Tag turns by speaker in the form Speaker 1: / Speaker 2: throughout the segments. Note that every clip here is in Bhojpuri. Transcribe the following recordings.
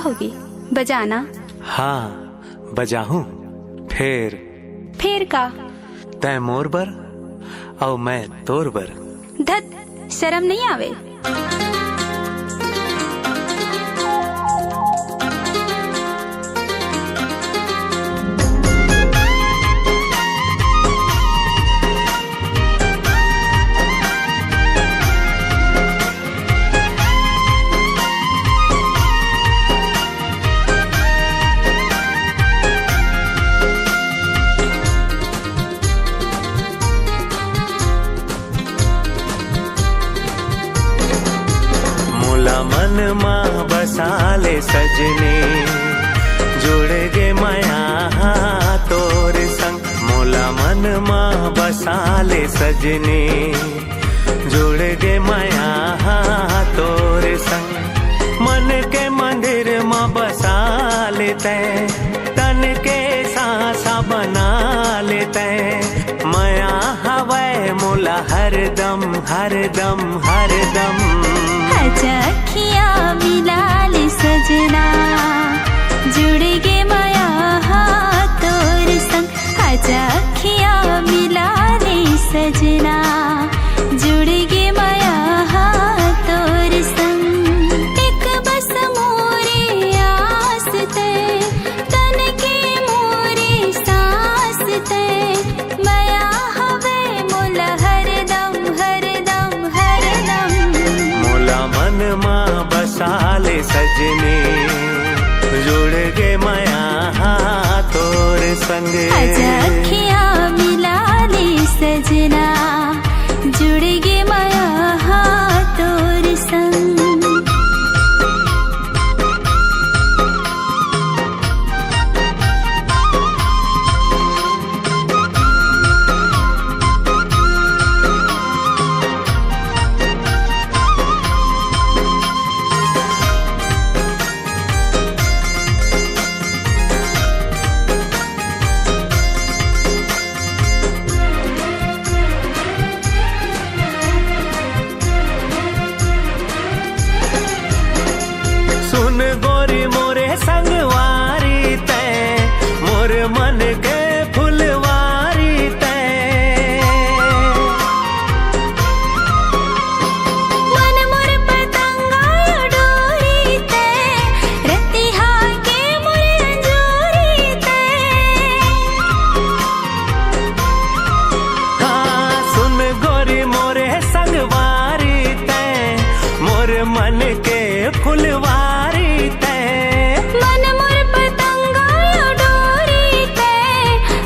Speaker 1: होगी, बजाना।
Speaker 2: हाँ बजाहूँ। फिर
Speaker 1: का
Speaker 2: तै मोर बर और मैं तोर बर।
Speaker 1: धत, शर्म नहीं आवे?
Speaker 2: मन माँ बसाले सजने, जुड़ गे माया तोर संग। मोला मन माँ बसाले सजने, जुड़ गे माया तोर संग। मन के मंदिर माँ बसा लेते, तन के सांसा बना लेते। माया हवै मोला हरदम हरदम हरदम।
Speaker 1: अखियाँ मिला ले सजना, जुड़ गे माया तोर संग। अखियाँ मिला ले सजना, जुड़ गे माया तोर संग। एक बस मोरे आस ते, तन के मोरे सांस ते। माया हवे मोला हरदम हरदम हरदम।
Speaker 2: मोला मन माँ बसाले सजने, जुड़ गे माया तोर संग।
Speaker 1: अखियाँ मिला ले सजना, जुड़ गे माया तोर संग।
Speaker 2: गोरी मोरे संगवारी तै, मोर मन के फुलवारी तै।
Speaker 1: मन मोर पतंगा डोरी तै, रतिहा के मोर अंजोरी तै।
Speaker 2: हाँ सुन गोरी मोरे संगवारी तै, मोर मन के फुलवारी।
Speaker 1: मन मोर पतंगा डोरी तै,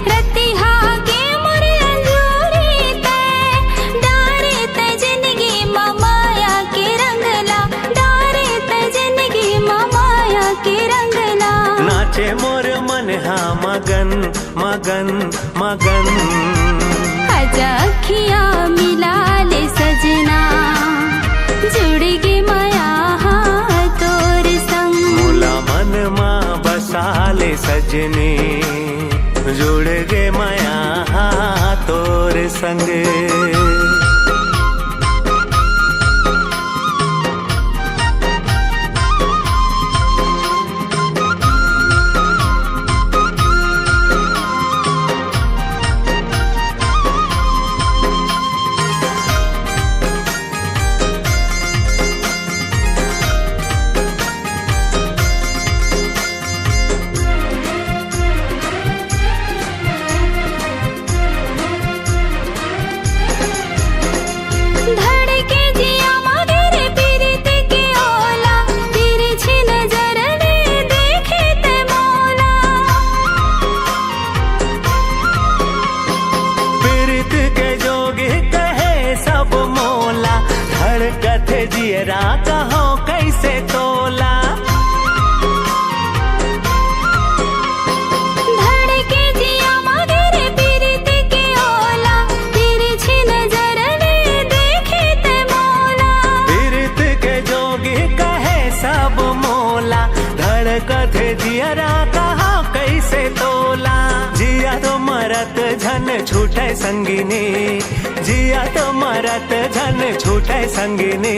Speaker 1: रतिहा के मोर अंजोरी तै। डारे तै जिंदगी माया के रंगला, डारे तै जिंदगी माया के रंगला।
Speaker 2: नाचे मोर मन हा मगन मगन मगन।
Speaker 1: अखियाँ मिला ले सजना, जुड़ गे माया तोर संग।
Speaker 2: मोला मन माँ बसाले सजने, जुड़ गे माया तोर संग। जियरा कहो कैसे तोला,
Speaker 1: धड़के जिया मगर पीरत के ओला। तिरछी नजर में देखे ते मोला,
Speaker 2: पीरत के जोगी कहे सब मोला। धड़कत जियरा कहो कैसे तोला, जिया तो मरत झन छूटे संगिनी जिया तो मरत धन छूटे संगिनी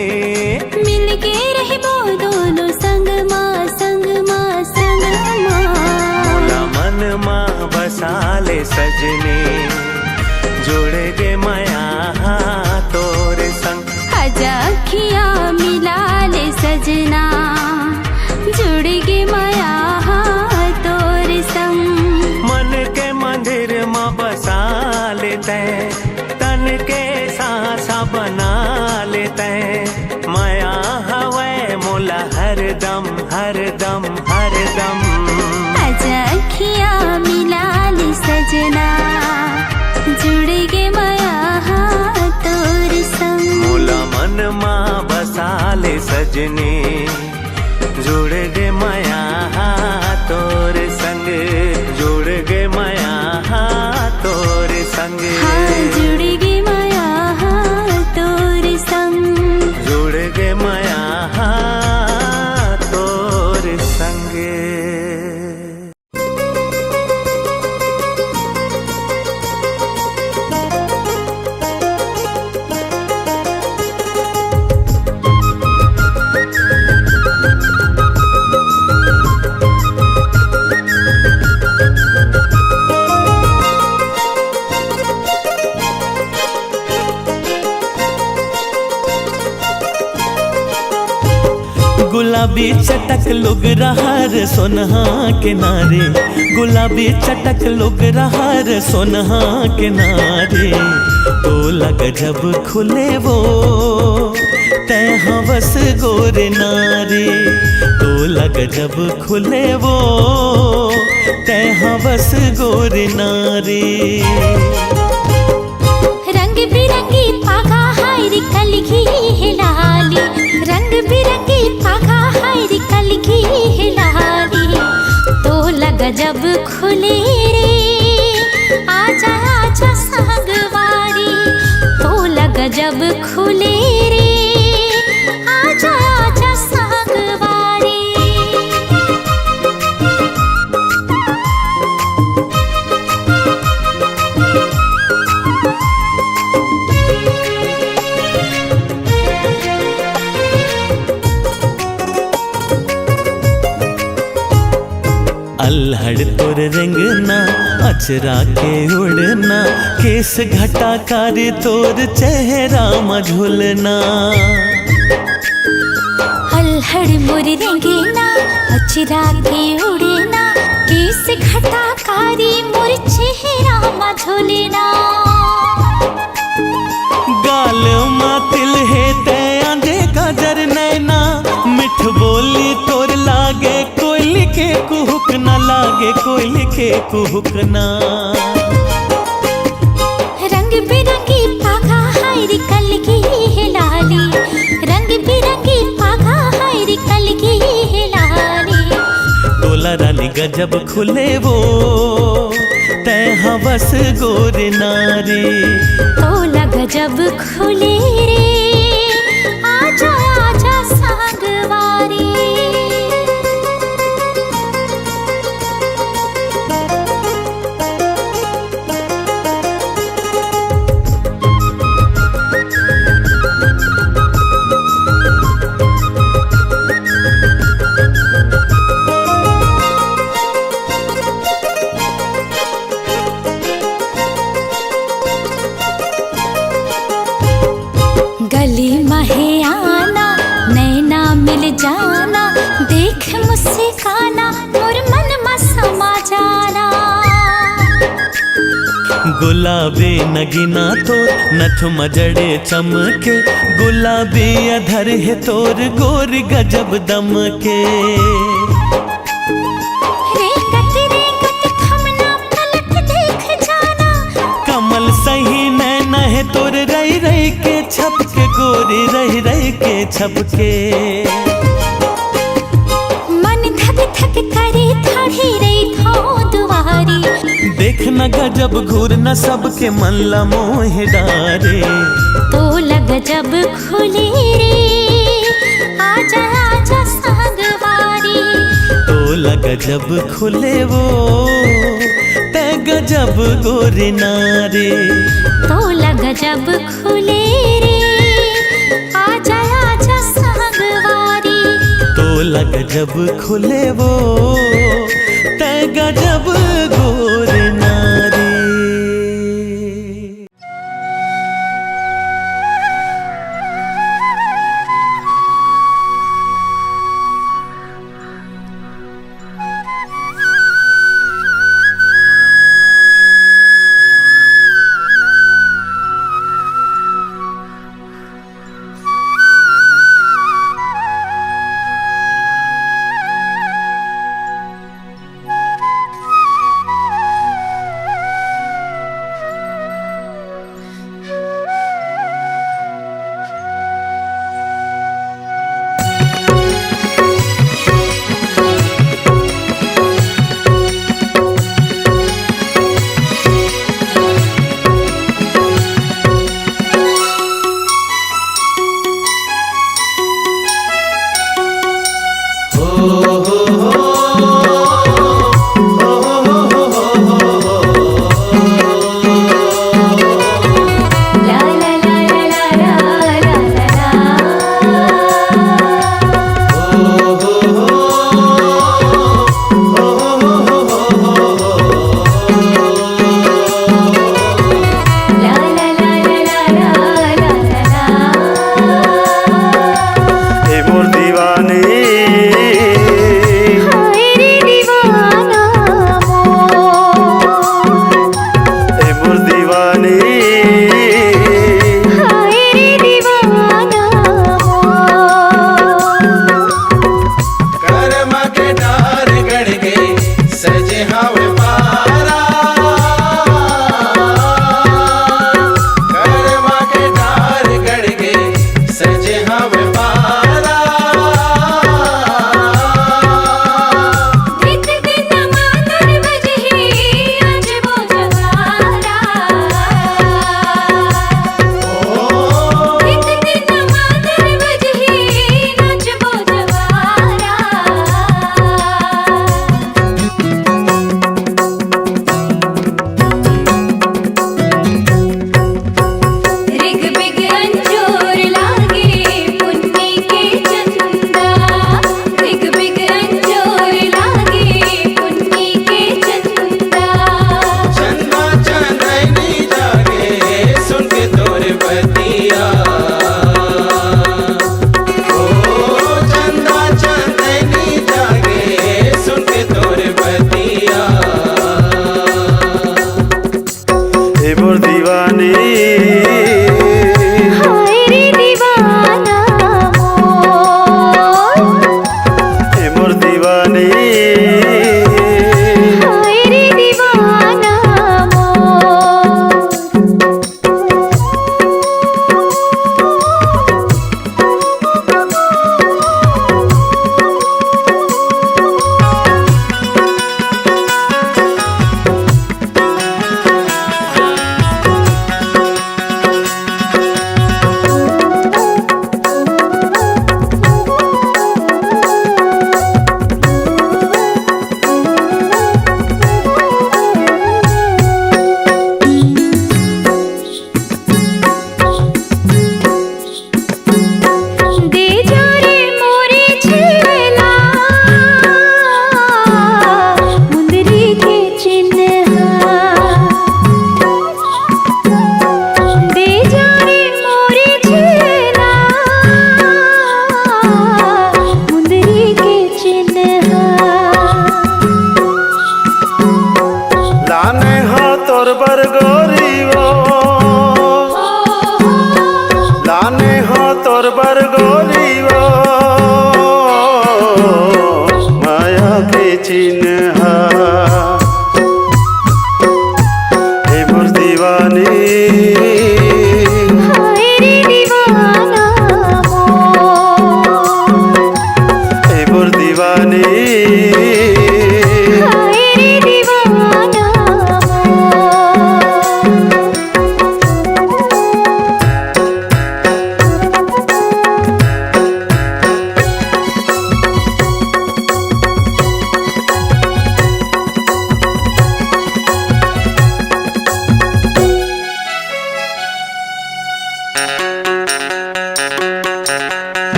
Speaker 1: मिलके रहबो दोनों संग माँ संग माँ संग माँ
Speaker 2: मोला मन माँ बसाले सजनी जोड़े गे माया तोरे संग
Speaker 1: आजा अखियाँ मिला ले सजना जुड़ गे माया तोरे संग
Speaker 2: मन के मंदिर माँ बसा लेते तन के सांसा बना लेते माया हवे मोला हर दम हर दम हर दम
Speaker 1: आजा अखियाँ मिला ले सजना जुड़ गे माया तोरे संग
Speaker 2: मोला मन माँ बसा ले सजनी जुड़ गे माया तोर संग जुड़ गे माया तोर संग
Speaker 1: हाँ जुड़ गे माया तोरे संग
Speaker 2: जुड़ गे माया तोर संग गुलाबी चटक लुग रहार सोनहा किनारे गुलाबी चटक लुग रहार सोनहा किनारे तो लग जब खुले वो तय हवस गोरे नारे तो लग जब खुले वो तय हवस गोरे नारे
Speaker 1: रंग बिरंगी पागा हायरी कलगी हिलाली रंग बिरंगी पागा हायरी कलगी हिलाली तो लगा जब खुले रे आजा आजा संगवारी तो लगा जब खुले रे आजा आजा संगवारी
Speaker 2: अल्हड़ तोर रेंगना अचरा के उड़ना केस घटा कार तोर चेहरा मझुलना
Speaker 1: अल्हड़ मोर रेंगना अचरा के उड़ना केस घटा कारी मोर चेहरा मझोलना
Speaker 2: गाल मातिल है ते आंधे गाजर नैना मिठ बोली तोर लागे कोयली के कुहुक न लागे कोयली के कुहुक ना
Speaker 1: रंग बिरंगी पागा हायरी कलगी हिलाली रंग बिरंगी पागा हायरी कलगी हिलाली
Speaker 2: तोला रानी गजब खुले वो तय हवस गोरे नारे
Speaker 1: तो लग जब खुले रे आजा आजा संगवारी गली में आना नैना मिल जाना देख मुझसे काना मोर मन में समा जाना
Speaker 2: गुलाबी नगीना तोर नथ मजड़े चमके गुलाबी अधर है तोर गोर गजब दम के
Speaker 1: रेंगत थमना पलट देख जाना
Speaker 2: कमल सही नैना है तोर रही रही के छपके गोरी रही रही के छपके
Speaker 1: मन धक धक करे थाड़ी रही थो दुआरी
Speaker 2: देखना गजब घूरना सबके मन ला मोह डारे
Speaker 1: तो लग जब खुले रे आजा आजा संगवारी
Speaker 2: तो लग जब खुले वो तय गजब गोरी नारी,
Speaker 1: तोला गजब खुले रे, आजा आजा संगवारी।
Speaker 2: तोला गजब खुले वो ते गजब गोरी नारी।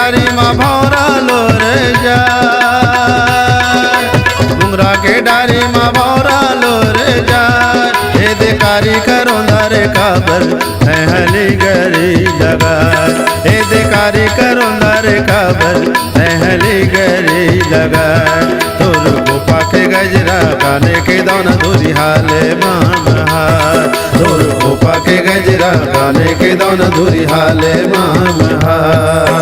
Speaker 3: डारी माँ भौरा लोर जाय, घुंगरा के डारी माँ भौरा लोर जाय। हे देकारी करो दारे काबर हली गरी लगाय, हे देकारी करो दारे काबर हली गरी लगाय। तोर गोपा के गजरा काने के दौन धुरी हाले मामहार, तोर गोपा के गजरा काने के दौन धुरी हाले मामहार।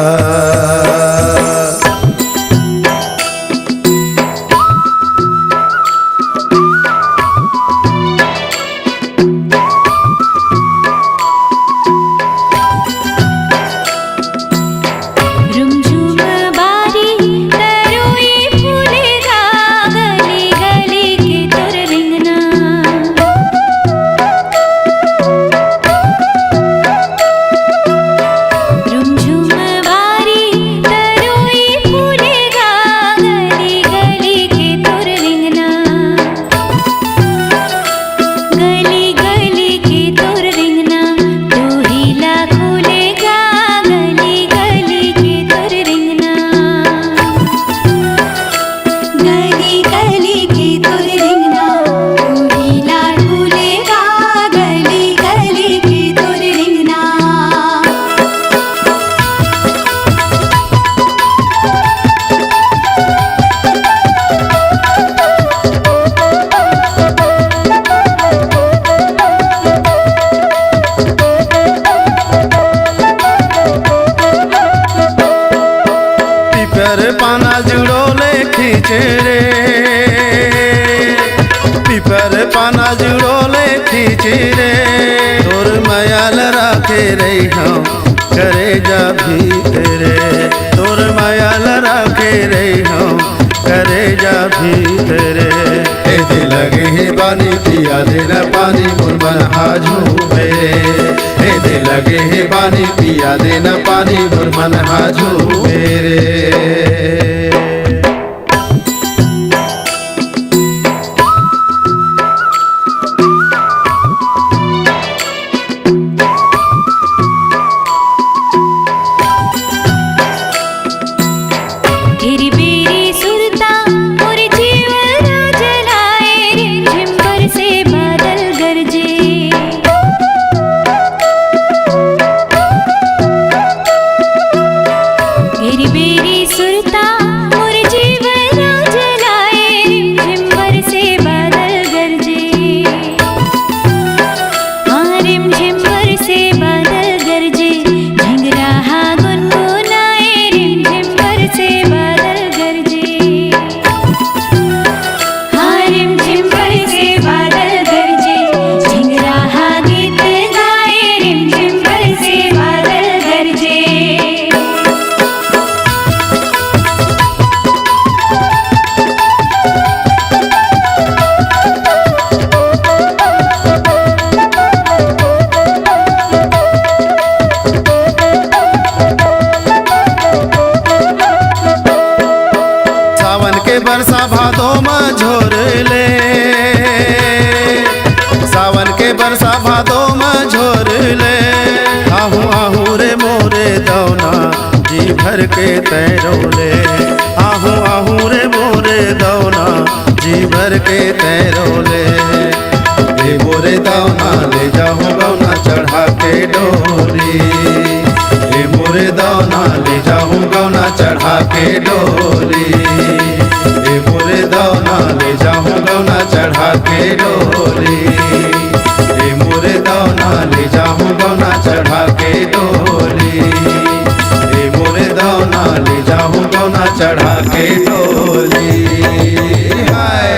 Speaker 3: पाना जुड़ोले खींचे रे, पीपर पाना जुड़ोले खींचे रे। तोर मयाल राखे रही हम करे जा भी तेरे, तोर मयाल राखे रही हम करे जा भी तेरे। दे लगे हे पानी पिया देना पानी मुरमन हाजू मेरे, दे लगे हे पानी पिया देना पानी मुरमन हाजू मेरे। बरसा भादो में झोर ले, सावन के बरसा भादो में झोर ले। आहू आहू रे मोरे दौना जी भर के तैरो ले, आहू आहू रे मोरे दौना जी भर के तैरो ले। मोरे दौना ले जाऊँ गौना चढ़ा के डोरी, मोरे दौना ले जाऊँ गौना चढ़ा के डोरी। मोरे दौना ले जाऊँ गौना चढ़ा के डोरी, मोरे दौना ले जाऊँ गौना चढ़ा के डोरी। मोरे दौना ले जाऊँ गौना चढ़ा के डोरी। हाय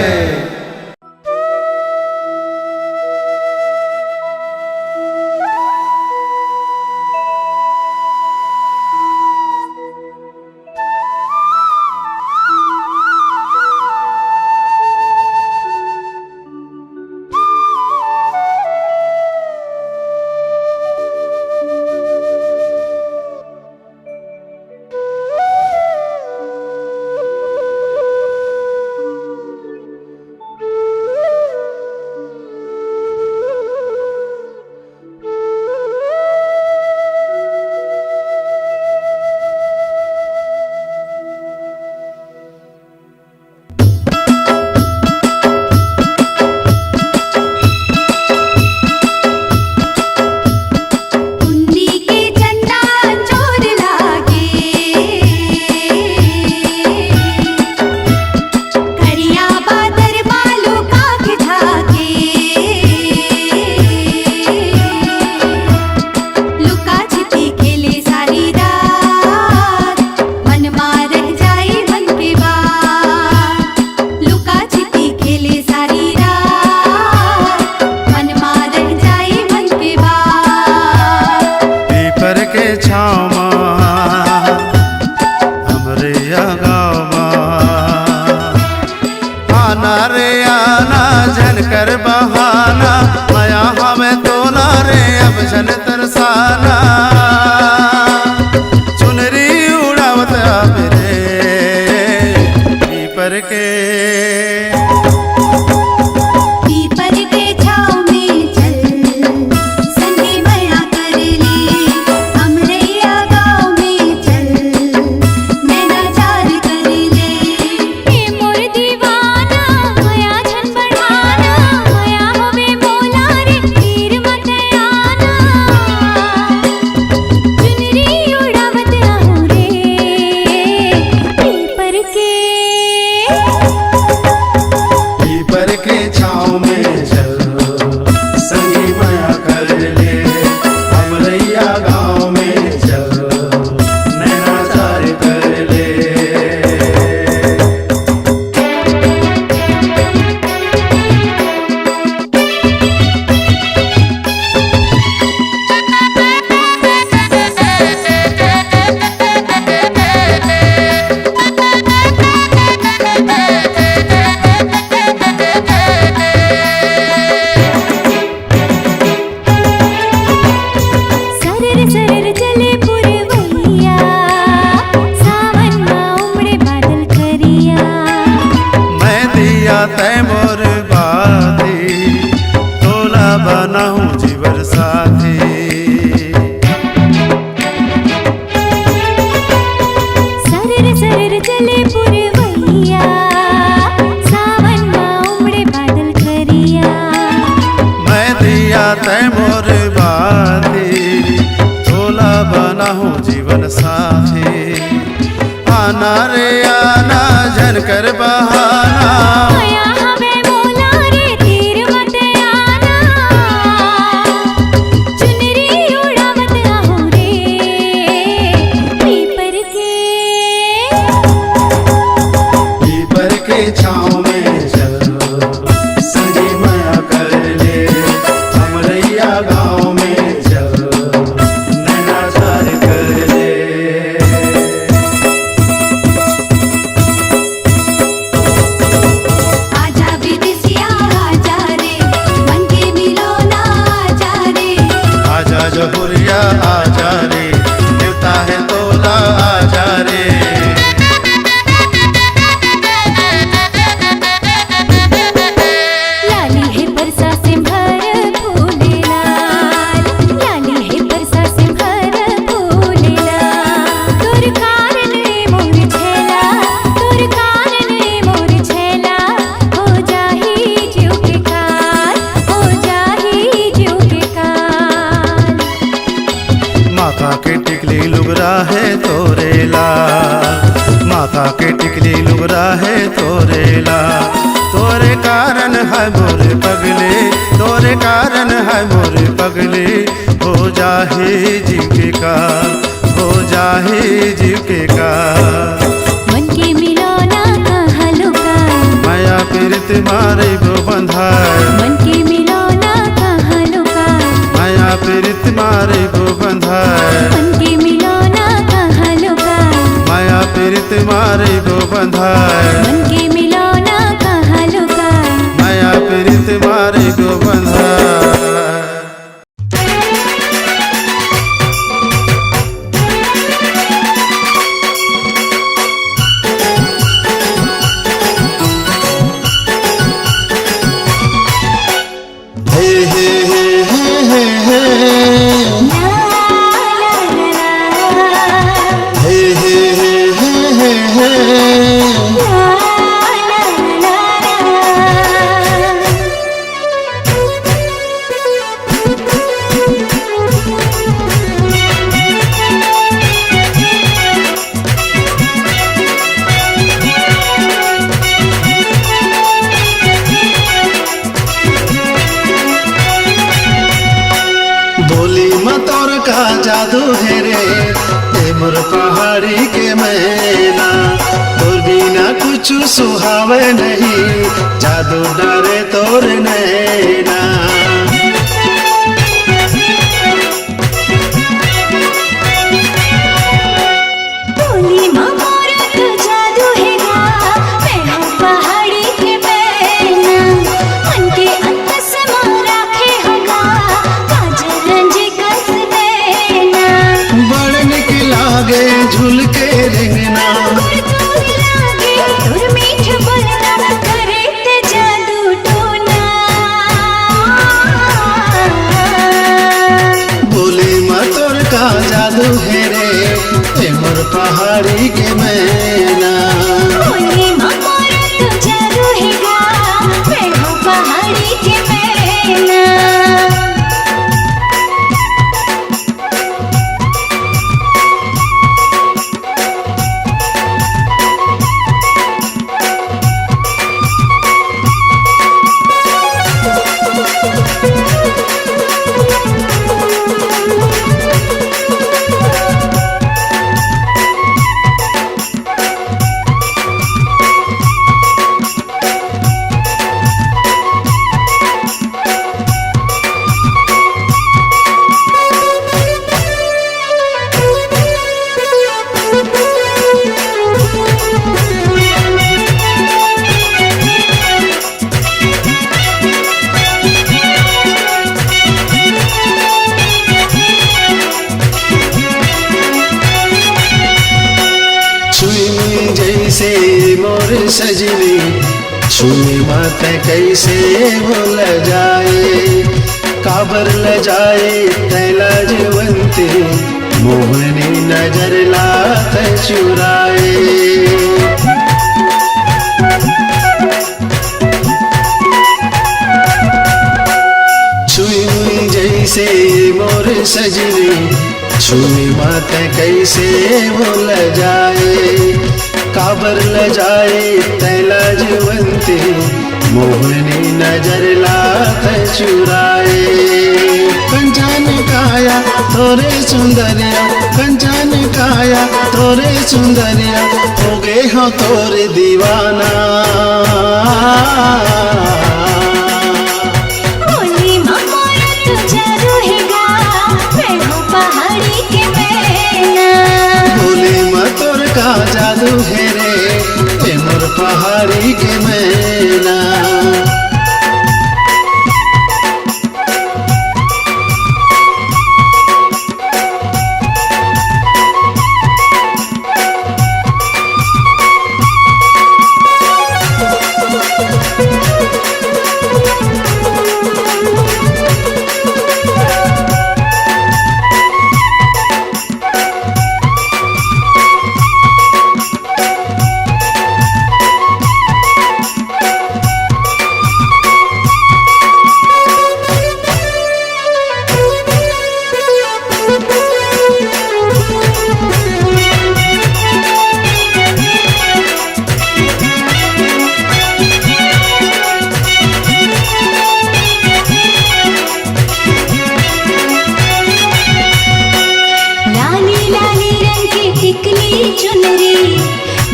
Speaker 3: बना हूँ जीवन साथी।
Speaker 1: सरर चले पुरवैया, सावन में उमड़े बादल करिया।
Speaker 3: मैं दिया तय मोर बाती, तोला बना हूँ जीवन साथी। आना रे आना जन कर बहाना,
Speaker 1: माया हमें मोला रे तीर मत आना। चुनरी उड़ावत आहूँ रे
Speaker 3: पीपर के छाँव में चलो, संगी माया कर ले। हमरैया गाँव में चलो, नैनाचार कर ले।
Speaker 1: आजा विदेशिया आजा रे, मन के मिलो ना आजा रे।
Speaker 3: आजा जहुरिया आजा रे, देवता है तोला आजा रे।
Speaker 1: लाली है बरसा से भर फूले लाल, लाली है बरसा से भर फूले लाल। तोर कारण मोर छेला, तोर कारण मोर छेला। हो जाही जीव के काल, हो जाही जीव के काल।
Speaker 3: माथा के टिकली लुगरा है तोरे लाल, माथा के टिकली लुगरा है तोरे लाल। तोरे कारण है मोर पगले, तोरे कारण है मोर पगले। हो जाहे जीव के काल, हो जाहे जीव के काल।
Speaker 1: मन के मिलो ना कहाँ लुकाए,
Speaker 3: माया पीरित मारे वो बंधाए,
Speaker 1: मन के मिलो ना कहाँ लुकाए।
Speaker 3: माया पीरित मारे वो बंधाए।
Speaker 1: मन के मिलो ना कहाँ लुकाए,
Speaker 3: माया पीरित मारे वो बंधाए।
Speaker 1: मन के मिलो ना कहाँ लुकाए।
Speaker 3: माया पीरित मारे वो बंधाए। हे हे हे हे हे
Speaker 1: ला ला ला ला,
Speaker 3: हे हे हे हे हे
Speaker 1: ला ला ला
Speaker 3: बोली मतौर का जादू है रे, ये मोर पहाड़ी के मैना। तोर बिना कुछ सुहावे नहीं, जादू डरे तोर नैना।
Speaker 1: बोली मोर तो जादू है गा, मैं हूँ पहाड़ी के मैना। मन के अंतस में राखे होगा, काजल रंज कस देना।
Speaker 3: बड़ निक लागे झूल के रिंगना,
Speaker 1: तोर लागे तोर मीठ बोलना, करे ते जादू टोना।
Speaker 3: बोली मतौर का जादू है रे, ये मोर पहाड़ी के मैना।
Speaker 1: बोली मोर तो जादू है गा, मैं हूँ पहाड़ी के मैना। सजनी छुई मत कैसे भूल जाए, का
Speaker 3: काबर ल जाए तैला जवंती मोहनी नजर लात चुराए। छुई मुई जैसे मोर सजनी छुई मात कैसे बोल जाए। काबर ल जाए तैला जवंती मोहनी नजर लात चुराए। कंचन काया तोरे सुंदरिया कंचन काया तोरे सुंदरिया हो गए हो तोरे दीवाना।
Speaker 1: बोली मामोरा तू जादू हैगा मैं हूँ पहाड़ी के मैना।
Speaker 3: बोले माँ तोर का जादू है रे ए मोर पहाड़ी के मैना।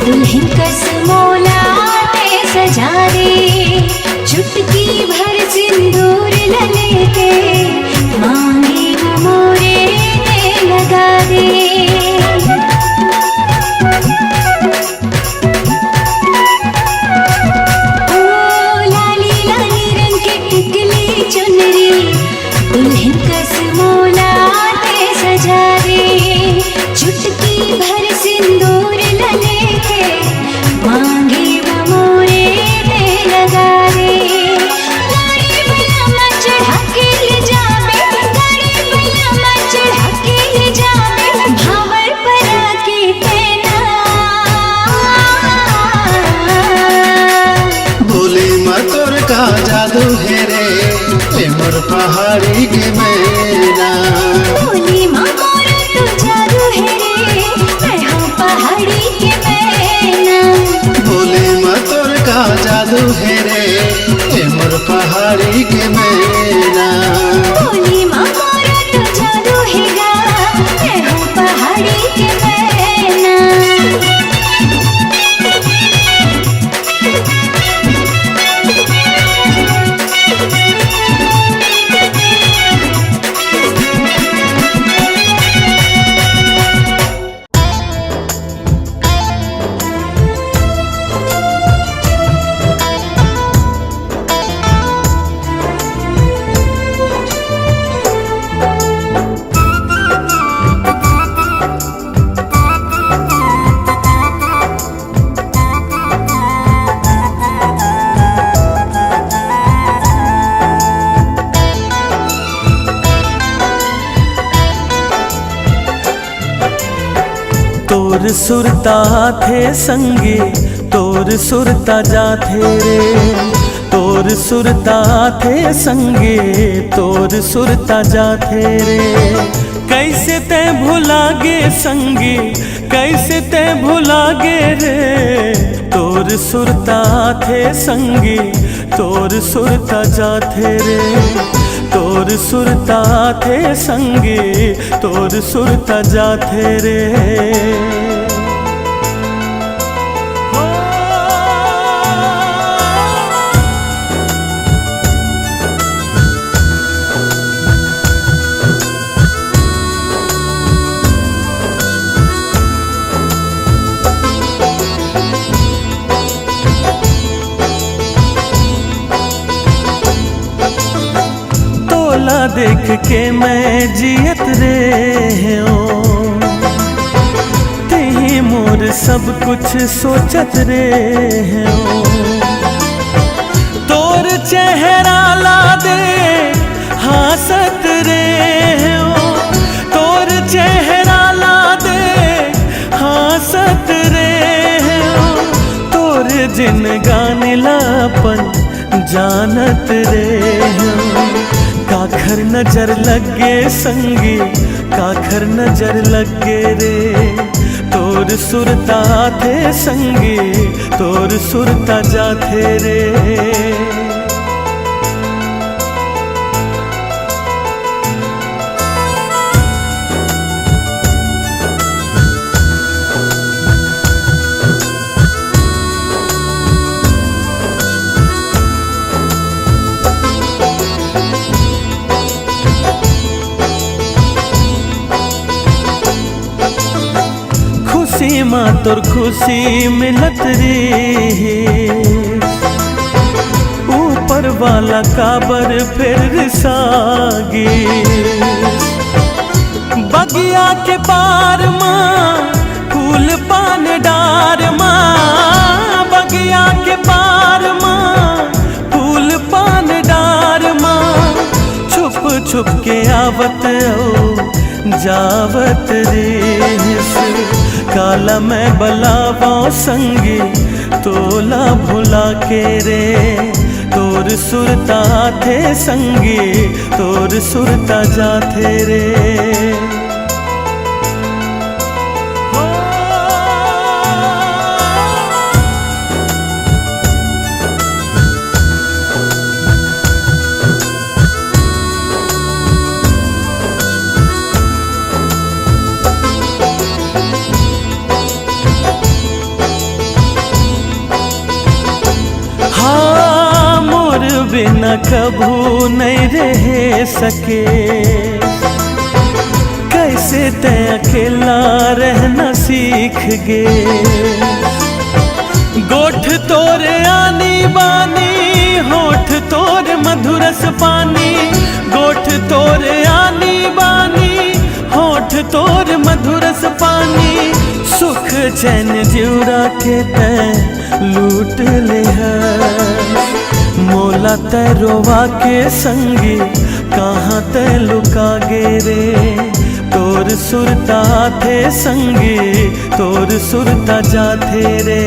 Speaker 1: दुल्हन कस मोलाटे सजा दे चुटकी भर सिंदूर लेके मांगे मोरे में लगा दे। ओ लाली लाली रंग की टिकली चुनरी दुल्हन कस मोलाटे सजा दे चुटकी भर सिंदूर लेके मांगे मोरे में लगा दे। गाड़ी बलमा चढ़ा के ले जावे गाड़ी बलमा चढ़ा के ले जावे भावर परा के तेना।
Speaker 3: बोले माँ तोर का जादू है रे ए मोर पहाड़ी के मैना।
Speaker 1: बोली माँ मोरा तू जादू है रे मैं हूँ पहाड़ी के मैना।
Speaker 3: बोले माँ तोर का जादू है रे ए मोर पहाड़ी के मैना।
Speaker 1: बोली माँ मोरा तू जादू हैगा मैं हूँ पहाड़ी के मैना।
Speaker 2: तोर सुरता थे संगे तोर सुरता जाथे रे तोर सुरता थे संगे तोर सुरता जाथे रे। कैसे ते भुलागे संगी कैसे ते भुलागे रे तोर सुरता थे संगी तोर सुरता जाथे रे तोर सुरता थे संगी तोर सुरता जाथे रे। देख के मैं जियत रे तेही मोर सब कुछ सोचत रे तोर चेहरा ला दे हासत जानत रे हम काखर नजर लगे संगी काखर नजर लगे रे तोर सुरता थे संगी तोर सुरता जाथे रे खुशी माँ तोर खुशी मिलत रे ऊपर वाला काबर फिर सागी बगिया के पार माँ फूल पान डार माँ बगिया के पार माँ फूल पान डार माँ छुप छुप के आवत ओ जावत रे काला मैं बलावा संगी तोला भुला के रे तोर सुरता थे संगी तोर सुरता जाथे रे बिना कभू नहीं रह सके कैसे ते अकेला रहना सीख गे गोठ तोरे आनी बानी होठ तोरे मधुरस पानी गोठ तोरे आनी बानी होठ तोरे मधुरस पानी सुख चैन जिउरा के ते लूट ले है मोला तैरोवा के संगी कहाँ ते लुका गे रे तोर सुरता थे संगी तोर सुरता जाथे रे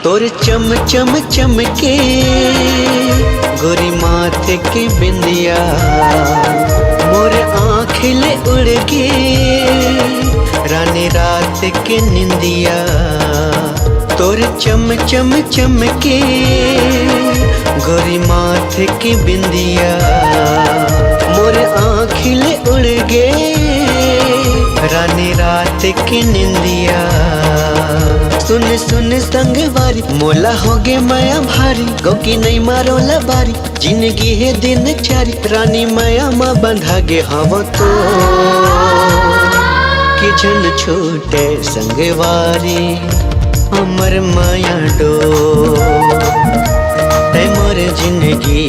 Speaker 4: तोर चम चम चमके गोरी माथे के बिंदिया मोर आँखिले उड़ गे रानी रात के निंदिया तोर चम चम चमके गोरी माथे के बिंदिया मोर आँखिले उड़ गे रानी रात की निंदिया सुन सुन संगवारी मोला होगे माया भारी गौकी नहीं मारो लबारी जिंदगी है दिन चारी रानी माया माँ बंधा गे हवा तो कि झन छूटे संगवारी अमर माया डो ते मोर जिंदगी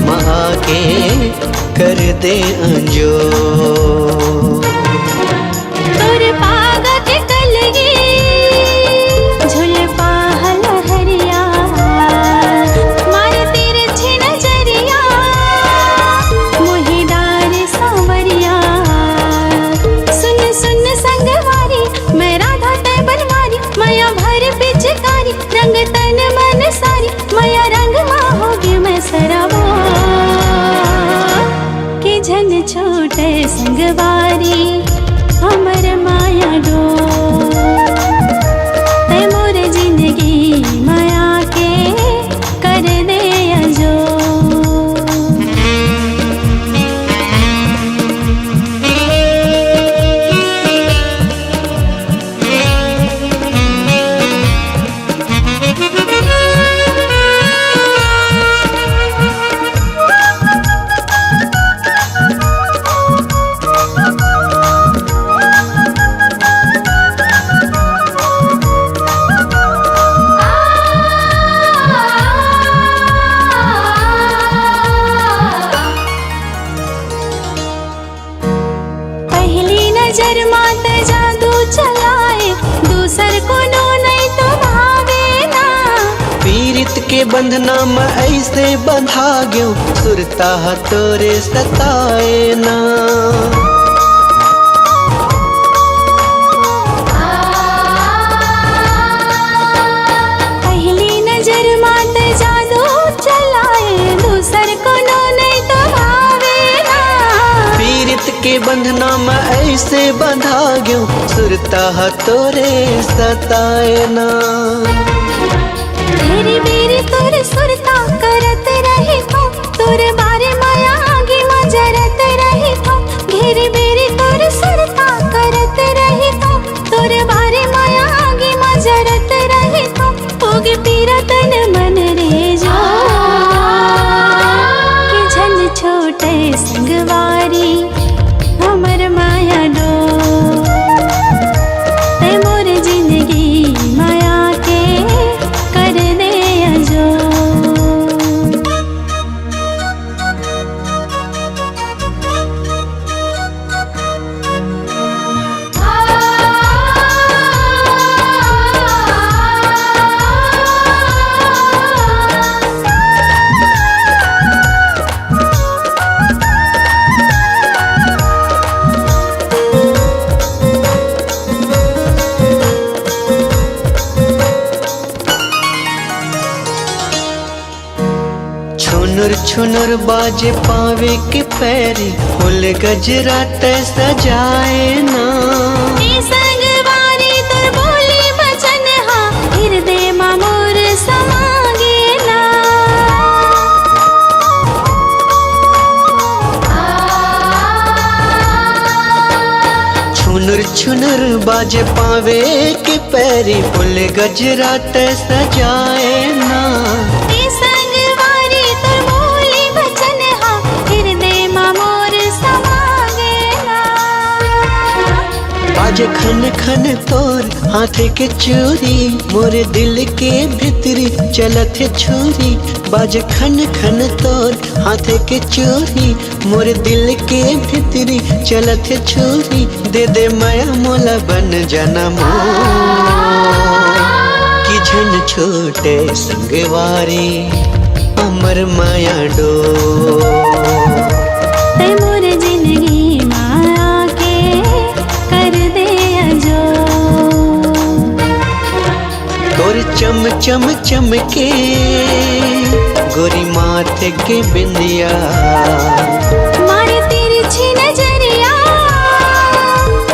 Speaker 4: माँ के कर दे अंजो
Speaker 1: छोटे संगवारी हमर माया डो ते मोर जिंदगी माया के कर दे अजो नजर मात जादू चलाए, दूसर को नो नहीं तो भावे ना।
Speaker 4: पीरित के बंधना में ऐसे बंधा गयो, सुरता तोरे सताए ना।
Speaker 1: पहली नजर मात जादू चलाए, दूसर को नो नहीं तो भावे ना।
Speaker 4: पीरित के बंधना में ऐसे बंधा गयो, सुरता तोरे सताए ना।
Speaker 1: तेरी बेरी तोर सुरता करत रही थो, तोर बारे माया आगे मजरत रही थो। घेरी बेरी तोर सुरता करत रही थो, तोर बारे माया आगे मजरत रही थो। होग पीरा तन मन रे जो, कि झन छोटे संगवारी हमर माया डो। ते मोर जिंदगी माया के कर दे अजो।
Speaker 4: छुनुर छुनुर बाजे पावे के पैरी, फूल गजरा ते सजाए ना।
Speaker 1: ए संगवारी तोर बोली बचन हा, हृदय मा मोर समागे ना।
Speaker 4: छुनुर छुनुर बाजे पावे के पैरी, फूल गजरा ते सजाए ना।
Speaker 1: ए संगवारी तोर बोली बचन हा, हृदय मा मोर समागे ना।
Speaker 4: बाजे खन खन तोर हाथ के चूरी, मोरे दिल के भीतरी चलत छुरी। बाजे खन खन तोर हाथ के चूरी, मोरे दिल के भीतरी चलत छुरी। दे दे माया मोला बन जाना मोर, कि झन छोटे संगवारी अमर माया डो।
Speaker 1: ते मोर जिंदगी माया के कर दे अजो।
Speaker 4: तोर चम चम चमके गोरी माथे के बिंदिया,
Speaker 1: मारे तिरछी नजरिया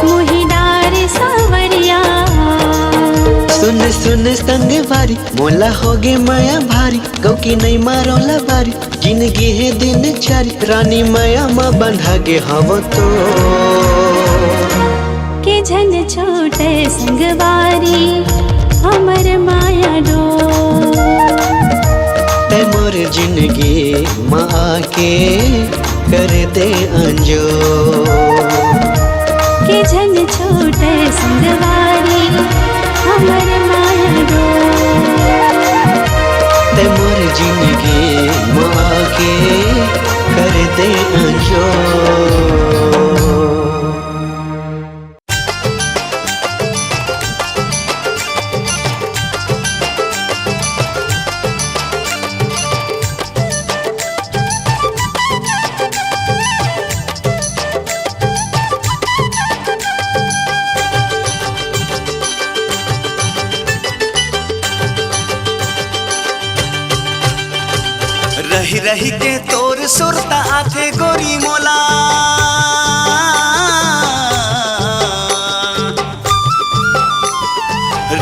Speaker 1: मोही डार सावरिया।
Speaker 4: सुन सुन संगवारी मोला होगे माया भारी, गौ की नहीं मारोला बारी। जिंदगी है दिन चारी, रानी माया माँ बंधा गे हवो तो।
Speaker 1: के झन छोटे संगवारी हमर माया डो।
Speaker 4: ते मोर जिंदगी माँ के कर दे अंजो।
Speaker 1: के झन छोटे संगवारी हमर माया डो।
Speaker 4: ते मोर जिंदगी माँ के कर दे अंजो।
Speaker 2: रही रही के तोर सुरता आथे गोरी मोला।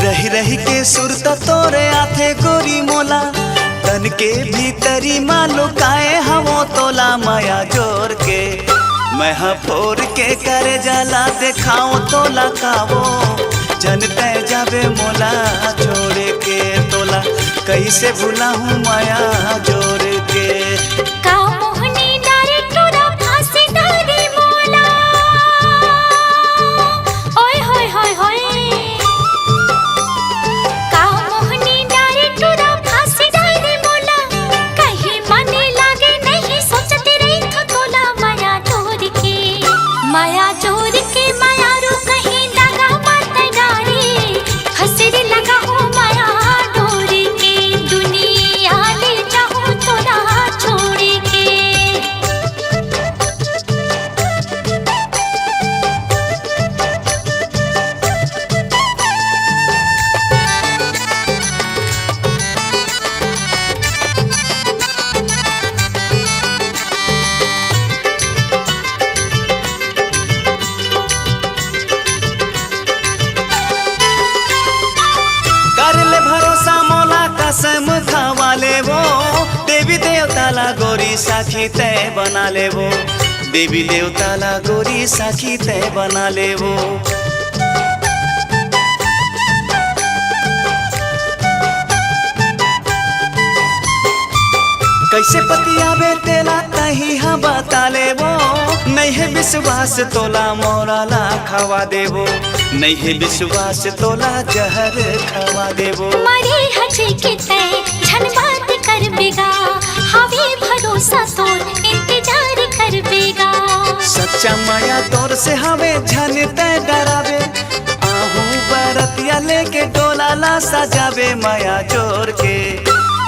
Speaker 2: रही रही के सुरता तोरे आथे गोरी मोला। तन के भीतरी मालू काए हमो तोला माया जोर के। मैं फोर के करे जाला देखाओ तोला कावो। जनते जावे मोला छोड़ के तोला, कैसे भूला हूँ माया जोर के।
Speaker 1: का मोहनी डारे टूरा फांसी डारे मोला। ओए होय होय होय। का मोहनी डारे टूरा फांसी डारे मोला। कहीं मने लागे नहीं सोचती रही थो तोला माया जोर के। माया जोर के माया
Speaker 2: देवताला गोरी साखी तय बना लेवो, देवी देवताला गोरी साखी तय बना लेवो। कैसे पतियावे तेला तही हाँ बता लेवो, नहीं है विश्वास तोला मोरा ला खवा देवो, नहीं है विश्वास तोला जहर खवा देवो।
Speaker 1: मरे हजे के तय झन बात कर बेगा, हवे भरोसा तोर इंतजार कर बेगा।
Speaker 2: सच्चा माया तोर से हवे झन तय डरावे, आहू बरतिया लेके डोला ला सजावे माया जोर के।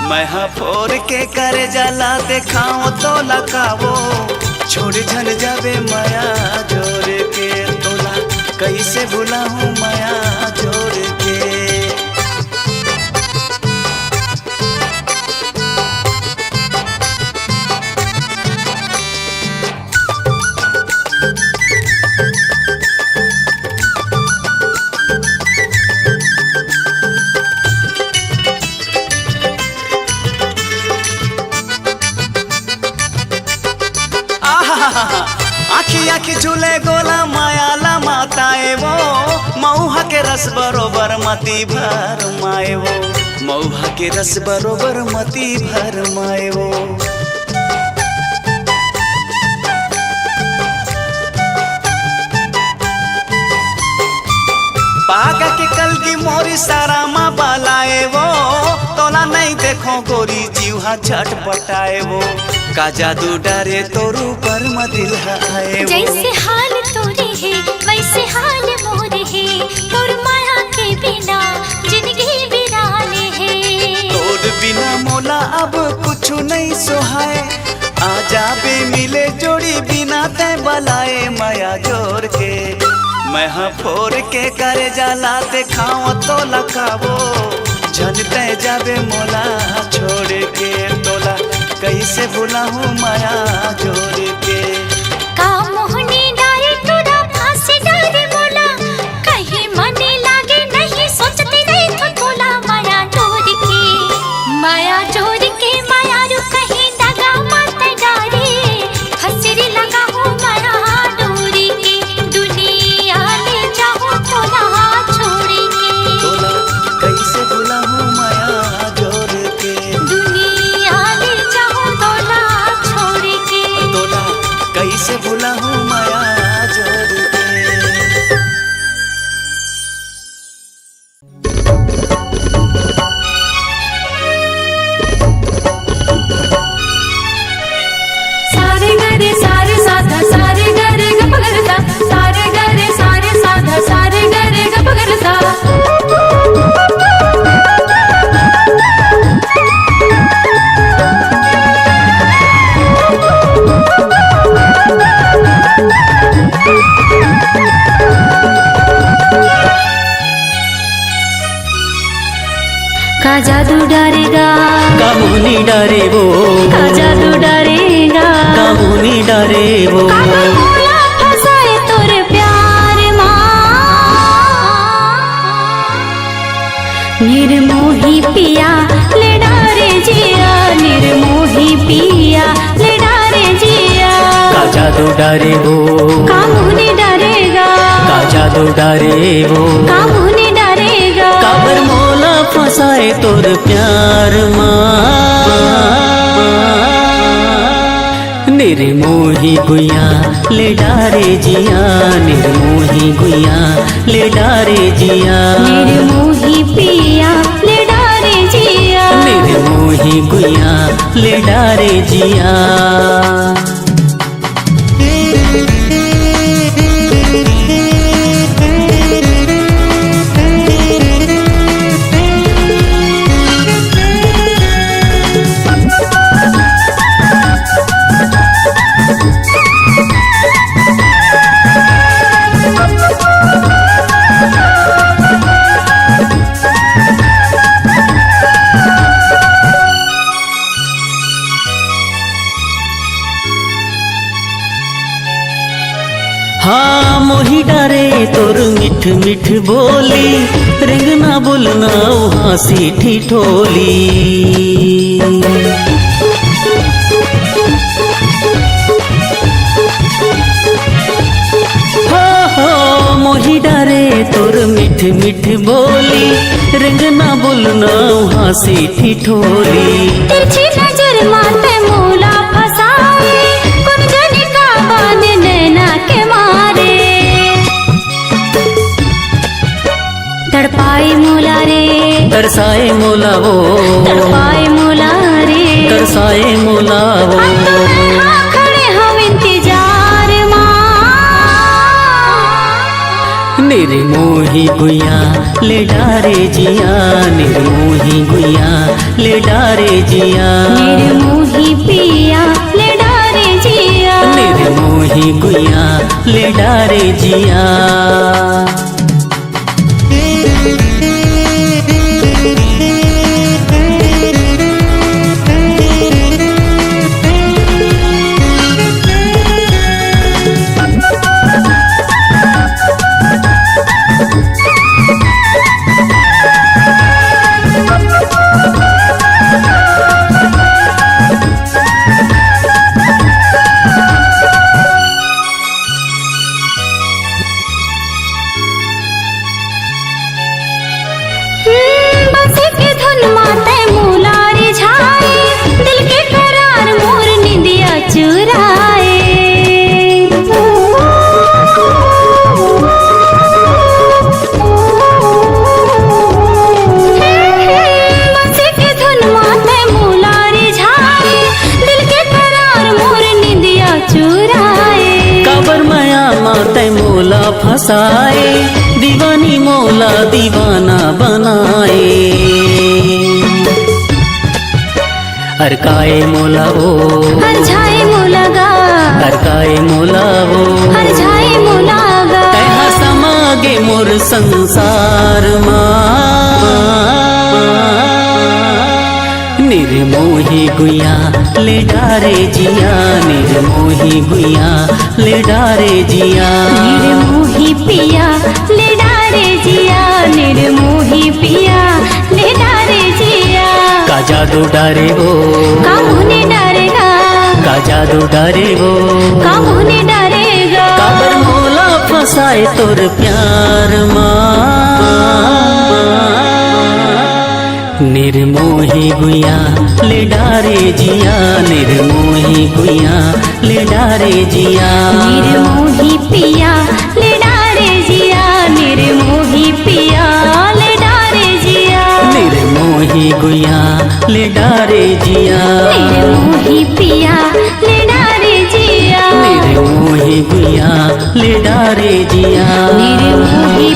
Speaker 2: मैं फोर के करे जाला देखाओ तो लकावो, छोड़ झल जावे माया जोर के तोला कैसे भुलाऊं माया जोर के। आखी आखी झूले गोला माया ला माताए वो, मऊहा के रस बरोबर मती भर माए वो, मऊहा के रस बरोबर मती भर माए वो। पागा के कलगी मोरी सारा माँ बालाए वो, तोला नहीं देखो गोरी जीवा झटपटाए वो, का जादू डरे तोरू पर मदिल आए वो।
Speaker 1: जैसे हाल तोरे है वैसे हाल मोरे है, तोर माया के बिना जिंदगी बिराले है।
Speaker 2: तोर बिना मोला अब कुछ नहीं सोहाए, आजा बे मिले जोड़ी बिना तय बलाए माया जोर के। मैं फोर के करे जाला देखाओ तो लखावो, झन तय जावे मोला छोड़ के तोला कैसे भुलाऊं माया जोर के।
Speaker 1: का मोहनी डारे तोरा फांसी डारे मोला, कहीं मने लागे नहीं सोचते नहीं तो तोला माया जोर के। माया जोर के माया रू कहीं दगा मत डारे, हसरी लगा हो माया डोरी के। दुनिया ले जाओ तोला छोड़ के,
Speaker 2: तोला कैसे भुलाऊं माया जोर के।
Speaker 1: दुनिया ले जाओ तोला छोड़ के,
Speaker 2: तोला कैसे भुलाऊं माया जोर के।
Speaker 1: सारे गरे सारे साधा सारे गरे गप गरसा, सारे गरे सारे साधा सारे गरे गप गरसा। का जादू डरेगा,
Speaker 5: का मोहनी डरे वो,
Speaker 1: का जादू डरेगा,
Speaker 5: का मोहनी डरे वो।
Speaker 1: काबर मोला फसाए तोर प्यार माँ, निर्मोही पिया ले डारे जिया, निर्मोही पिया ले डारे जिया।
Speaker 5: का जादू डरे वो,
Speaker 1: का मोहनी डरेगा,
Speaker 5: का जादू डरे वो।
Speaker 1: का मोहनी डरेगा,
Speaker 5: काबर मोला फसाए तोर प्यार माँ, निर्मोही गुया ले डारे जिया, निर्मोही गुया ले डारे जिया।
Speaker 1: निर्मोही पिया ले डारे जिया,
Speaker 5: निर्मोही गुया ले डारे जिया। हाँ मोही डारे तोर मिठ मिठ बोली, रेंगना बोलना हाँसी ठिठोली। तोर मिठ मिठ बोली, रंगना बोलना हंसी ठिठोली।
Speaker 1: तिरछी नजर माथे मूला फसाए, कौन जाने का बांध नैना के मारे। तड़पाए मूला रे,
Speaker 5: तरसाए मोला वो,
Speaker 1: तड़पाए मूला रे,
Speaker 5: तरसाए मोला वो।
Speaker 1: हम तो यहाँ खड़े हम इंतजार माँ।
Speaker 5: निर्मोही गुया ले डारे जिया, निर्मोही गुया ले डारे जिया।
Speaker 1: निर्मोही पिया ले डारे जिया,
Speaker 5: निर्मोही गुया ले डारे जिया।
Speaker 1: बंसी की धुन माते मूला रिझाए, दिल के करार मोर निंदिया चुराए। बंसी की धुन माते मूला रिझाए, दिल के करार मोर निंदिया चुराए।
Speaker 5: काबर माया माते मोला फसाए, दीवानी मोला दीवाना बनाए। हरकाए मोला वो,
Speaker 1: हर झाए मूला गा,
Speaker 5: हरकाए मोला वो।
Speaker 1: हर झाए मूला गा।
Speaker 5: तैहा समागे मोर संसार निर्मोही गुया ले डारे जिया, निर्मोही गुया ले डारे जिया।
Speaker 1: निर्मोही पिया ले डारे जिया, निर्मोही पिया ले डारे जिया।
Speaker 5: का जादू डारे वो,
Speaker 1: कामुने डारेगा,
Speaker 5: का जादू डारे वो।
Speaker 1: कामुने डारेगा।
Speaker 5: काबर मोला फसाए तोर प्यार निर्मोही गुया ले डारे जिया, निर्मोही गुया ले डारे जिया।
Speaker 1: निर्मोही पिया ले डारे जिया, निर्मोही पिया ले डारे जिया।
Speaker 5: निर्मोही गुया ले डारे जिया,
Speaker 1: निर्मोही पिया ले डारे जिया,
Speaker 5: निर्मोही गुया ले डारे जिया।
Speaker 1: निर्मोही